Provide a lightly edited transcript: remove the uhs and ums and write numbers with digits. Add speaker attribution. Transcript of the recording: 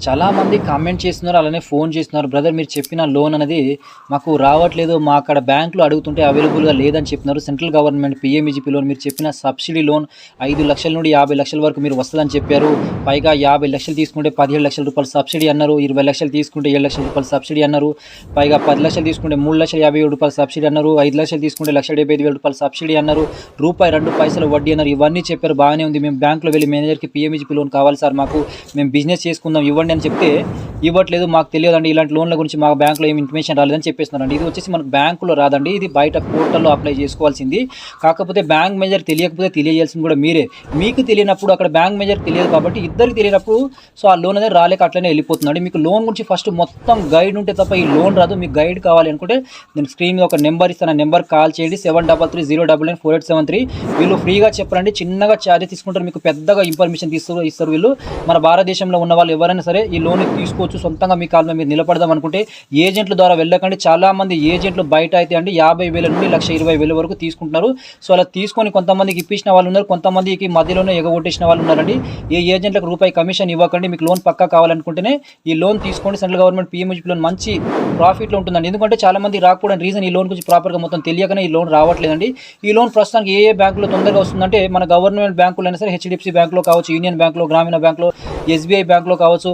Speaker 1: చాలామంది కామెంట్ చేస్తున్నారు. అలానే ఫోన్ చేస్తున్నారు. బ్రదర్ మీరు చెప్పిన లోన్ అనేది మాకు రావట్లేదు. మా అక్కడ బ్యాంక్‌లో అడుగుతుంటే అవైలబుల్‌గా లేదని చెప్తున్నారు. సెంట్రల్ గవర్నమెంట్ పీఎంఈజీపీ లోన్ మీరు చెప్పిన సబ్సిడీ లోన్ 5,00,000 నుండి 50,00,000 వరకు మీరు వస్తదని చెప్పారు. పైగా 50,00,000 తీసుకుంటే రూ. 17,00,000 సబ్సిడీ అన్నారు. 20,00,000 తీసుకుంటే రూ. 7,00,000 సబ్సిడీ అన్నారు. పైగా 10,00,000 తీసుకుంటే రూ. 3,57,000 సబ్సిడీ అన్నారు. 5,00,000 తీసుకుంటే రూ. 1,75,000 సబ్సిడీ అన్నారు. రూపాయి 2 పైసలు వడ్డీ అన్నారు. ఇవన్నీ చెప్పారు బాగానే ఉంది. మేము బ్యాంక్‌లో వెళ్లి మేనేజర్‌కి పీఎంఈజీపీ లోన్ కావాలి సార్ మాకు. మేము బిజినెస్ చేసుకుందాం ఇవ్వండి అని చెప్తే, ఇవ్వట్లేదు మాకు తెలియదండి, ఇలాంటి లోన్ల గురించి మా బ్యాంక్‌లో ఏమి ఇన్ఫర్మేషన్ రాలేదని చెప్పేస్తున్నారండి. ఇది వచ్చేసి మనకు బ్యాంకులో రాదండి. ఇది బయట పోర్టల్‌లో అప్లై చేసుకోవాల్సింది. కాకపోతే బ్యాంక్ మేనేజర్ తెలియకపోతే తెలియజేయాల్సింది కూడా మీరే. మీకు తెలియనప్పుడు అక్కడ బ్యాంక్ మేనేజర్ తెలియదు కాబట్టి ఇద్దరికి తెలియనప్పుడు సో ఆ లోన్ అనేది రాలేక అట్లనే వెళ్ళిపోతుందండి. మీకు లోన్ గురించి ఫస్ట్ మొత్తం గైడ్ ఉంటే తప్ప ఈ లోన్ రాదు. మీకు గైడ్ కావాలి అనుకుంటే నేను స్క్రీన్ మీద ఒక నెంబర్ ఇస్తాను. ఆ నెంబర్ కాల్ చేయండి 7330994873. వీళ్ళు ఫ్రీగా చెప్పరండి. చిన్నగా ఛార్జెస్ తీసుకుంటారు. మీకు పెద్దగా ఇన్ఫర్మేషన్ ఇస్తారు వీళ్ళు. మన భారతదేశంలో ఉన్న వాళ్ళు ఎవరైనా సరే ఈ లోన్ తీసుకోవచ్చు. సొంతంగా మీ కాళ్ళ మీద మీరు నిలబడదాం అనుకుంటే ఏజెంట్ల ద్వారా వెళ్ళకండి. చాలామంది ఏజెంట్లు బయట అయితే అండి 50,000 నుండి 1,20,000 వరకు తీసుకుంటున్నారు. సో అలా తీసుకొని కొంతమందికి ఇప్పించిన వాళ్ళు ఉన్నారు. కొంతమందికి మధ్యలోనే ఎగగొట్టేసిన వాళ్ళు ఉన్నారండి. ఏ ఏజెంట్లకు రూపాయి కమిషన్ ఇవ్వకండి. మీకు లోన్ పక్కా కావాలనుకుంటేనే ఈ లోన్ తీసుకోండి. సెంట్రల్ గవర్నమెంట్ పీఎంఈజీ లోన్ మంచి ప్రాఫిట్లో ఉంటుందండి. ఎందుకంటే చాలామంది రాకపోవడానికి రీజన్ ఈ లోన్ గురించి ప్రాపర్గా మొత్తం తెలియకనే ఈ లోన్ రావట్లేదండి. ఈ లోన్ ప్రస్తుతానికి ఏ బ్యాంకులో తొందరగా వస్తుందంటే మన గవర్నమెంట్ బ్యాంకులు అయినా సరే హెచ్డిఎఫ్సి బ్యాంకులో కావచ్చు, యూనియన్ బ్యాంకులో, గ్రామీణ బ్యాంకులో, ఎస్బీఐ బ్యాంకులో కావచ్చు.